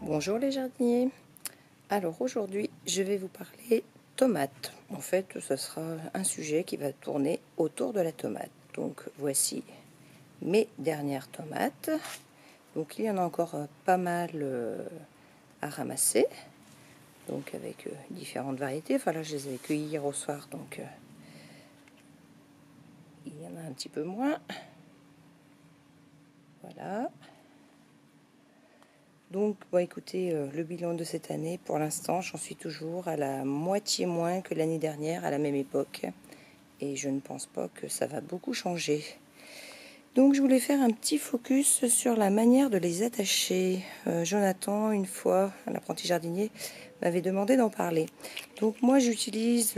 Bonjour les jardiniers. Alors aujourd'hui je vais vous parler tomates. En fait ce sera un sujet qui va tourner autour de la tomate. Donc voici mes dernières tomates. Donc il y en a encore pas mal à ramasser. Donc avec différentes variétés. Enfin là je les ai cueillies hier au soir, donc il y en a un petit peu moins. Voilà. Donc, écoutez, le bilan de cette année, pour l'instant, j'en suis toujours à la moitié moins que l'année dernière à la même époque. Et je ne pense pas que ça va beaucoup changer. Donc, je voulais faire un petit focus sur la manière de les attacher. Jonathan, une fois, un apprenti jardinier, m'avait demandé d'en parler. Donc, moi, j'utilise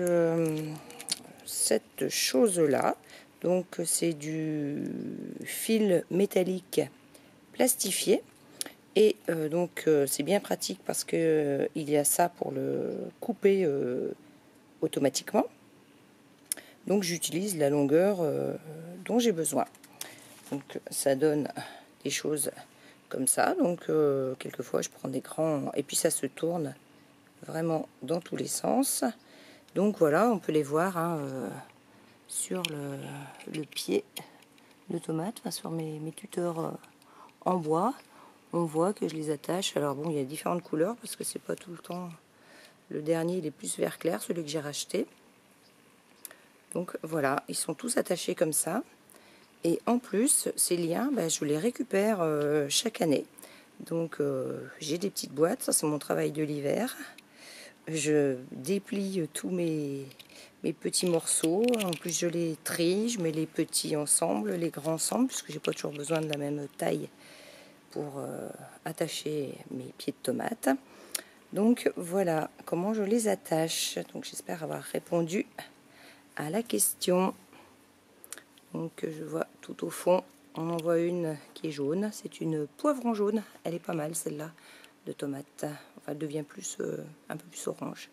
cette chose-là. Donc, c'est du fil métallique plastifié. Et donc c'est bien pratique parce que il y a ça pour le couper automatiquement. Donc j'utilise la longueur dont j'ai besoin. Donc ça donne des choses comme ça. Donc quelquefois je prends des grands et puis ça se tourne vraiment dans tous les sens. Donc voilà, on peut les voir sur le pied de tomate, enfin, sur mes tuteurs en bois. On voit que je les attache. Alors bon, il y a différentes couleurs parce que c'est pas tout le temps. Le dernier, il est plus vert clair, celui que j'ai racheté. Donc voilà, ils sont tous attachés comme ça. Et en plus, ces liens, je les récupère chaque année. Donc j'ai des petites boîtes, ça c'est mon travail de l'hiver. Je déplie tous mes petits morceaux. En plus, je les trie, je mets les petits ensemble, les grands ensemble, puisque j'ai pas toujours besoin de la même taille pour attacher mes pieds de tomates. Donc voilà comment je les attache. Donc j'espère avoir répondu à la question. Donc je vois tout au fond, on en voit une qui est jaune. C'est une poivron jaune. Elle est pas mal celle-là de tomate. Enfin, elle devient plus un peu plus orange.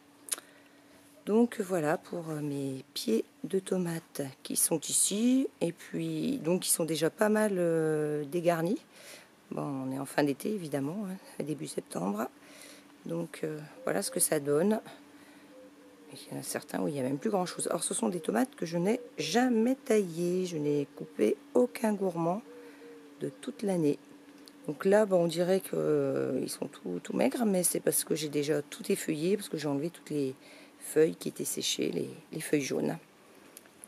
Donc voilà pour mes pieds de tomates qui sont ici. Et puis donc ils sont déjà pas mal dégarnis. Bon, on est en fin d'été évidemment, début septembre. Donc voilà ce que ça donne. Il y en a certains où il n'y a même plus grand chose. Alors ce sont des tomates que je n'ai jamais taillées. Je n'ai coupé aucun gourmand de toute l'année. Donc là, on dirait qu'ils sont tout maigres, mais c'est parce que j'ai déjà tout effeuillé, parce que j'ai enlevé toutes les feuilles qui étaient séchées, les feuilles jaunes.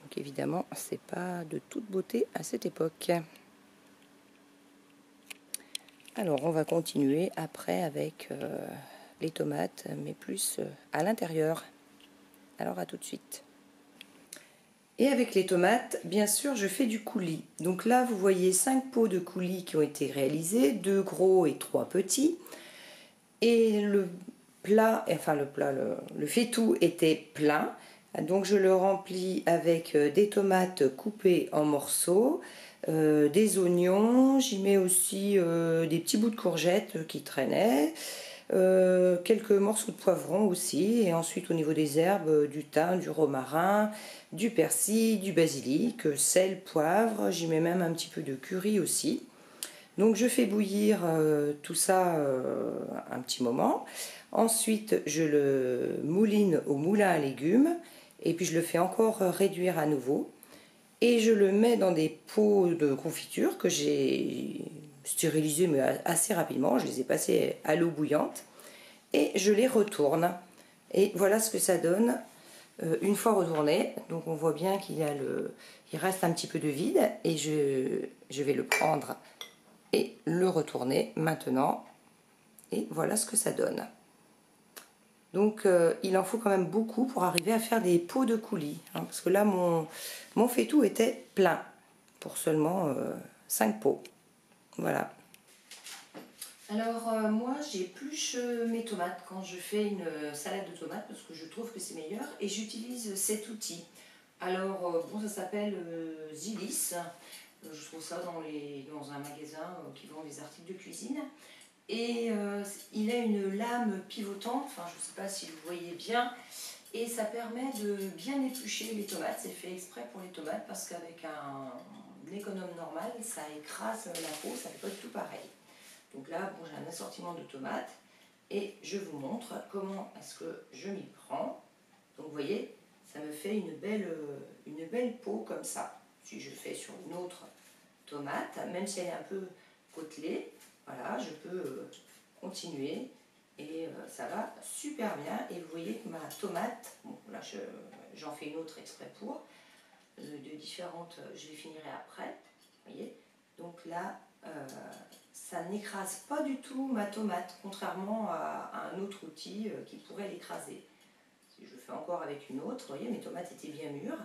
Donc évidemment, c'est pas de toute beauté à cette époque. Alors on va continuer après avec les tomates, mais plus à l'intérieur. Alors à tout de suite. Et avec les tomates, bien sûr, je fais du coulis. Donc là, vous voyez 5 pots de coulis qui ont été réalisés, 2 gros et 3 petits. Et le faitout était plein. Donc je le remplis avec des tomates coupées en morceaux, des oignons, j'y mets aussi des petits bouts de courgettes qui traînaient, quelques morceaux de poivron aussi, et ensuite au niveau des herbes, du thym, du romarin, du persil, du basilic, sel, poivre, j'y mets même un petit peu de curry aussi. Donc je fais bouillir tout ça un petit moment. Ensuite je le mouline au moulin à légumes et puis je le fais encore réduire à nouveau. Et je le mets dans des pots de confiture que j'ai stérilisés mais assez rapidement. Je les ai passés à l'eau bouillante et je les retourne. Et voilà ce que ça donne une fois retourné. Donc on voit bien qu'il reste un petit peu de vide et je vais le prendre et le retourner maintenant. Et voilà ce que ça donne. Donc il en faut quand même beaucoup pour arriver à faire des pots de coulis. Parce que là mon faitout était plein pour seulement 5 pots. Voilà. Alors moi j'épluche mes tomates quand je fais une salade de tomates parce que je trouve que c'est meilleur et j'utilise cet outil. Alors bon, ça s'appelle Zilis. Je trouve ça dans un magasin qui vend des articles de cuisine. Et il a une lame pivotante, enfin je ne sais pas si vous voyez bien, et ça permet de bien éplucher les tomates. C'est fait exprès pour les tomates parce qu'avec un économe normal, ça écrase la peau, ça ne fait pas du tout pareil. Donc là, bon, j'ai un assortiment de tomates et je vous montre comment est-ce que je m'y prends. Donc vous voyez, ça me fait une belle peau comme ça. Si je fais sur une autre tomate, même si elle est un peu côtelée, voilà, je peux continuer et ça va super bien. Et vous voyez que ma tomate, bon, là j'en fais une autre exprès pour, de différentes, je les finirai après, vous voyez. Donc là, ça n'écrase pas du tout ma tomate, contrairement à un autre outil qui pourrait l'écraser. Si je le fais encore avec une autre, vous voyez, mes tomates étaient bien mûres,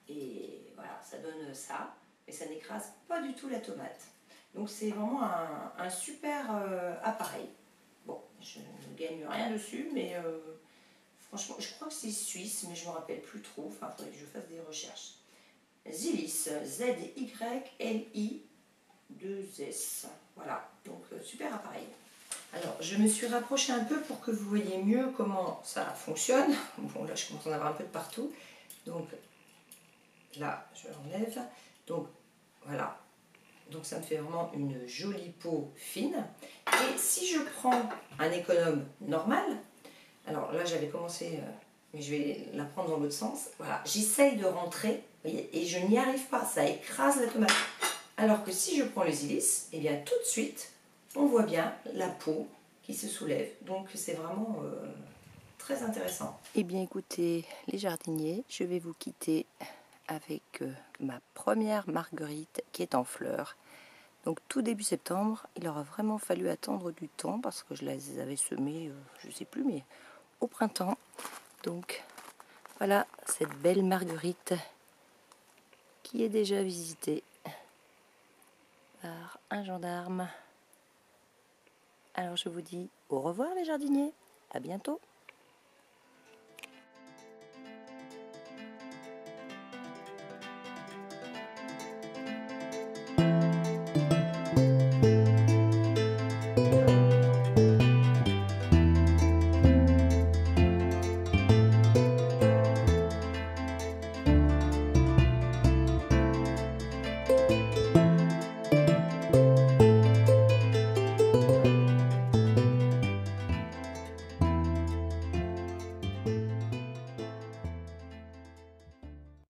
et voilà, ça donne ça, mais ça n'écrase pas du tout la tomate. Donc c'est vraiment un super appareil. Bon, je ne gagne rien dessus, mais franchement, je crois que c'est suisse, mais je ne me rappelle plus trop. Enfin, il faudrait que je fasse des recherches. Zilis, Z-Y-L-I-2-S. Voilà, donc super appareil. Alors, je me suis rapprochée un peu pour que vous voyez mieux comment ça fonctionne. Bon, là, je commence à en avoir un peu de partout. Donc, là, je l'enlève. Donc, voilà. Donc, ça me fait vraiment une jolie peau fine. Et si je prends un économe normal, alors là, j'avais commencé, mais je vais la prendre dans l'autre sens. Voilà, j'essaye de rentrer, vous voyez, et je n'y arrive pas. Ça écrase la tomate. Alors que si je prends le Zilis, eh bien, tout de suite, on voit bien la peau qui se soulève. Donc, c'est vraiment très intéressant. Eh bien, écoutez, les jardiniers, je vais vous quitter avec ma première marguerite qui est en fleurs. Donc tout début septembre, il aura vraiment fallu attendre du temps parce que je les avais semées, je ne sais plus, mais au printemps. Donc voilà cette belle marguerite qui est déjà visitée par un gendarme. Alors je vous dis au revoir les jardiniers, à bientôt.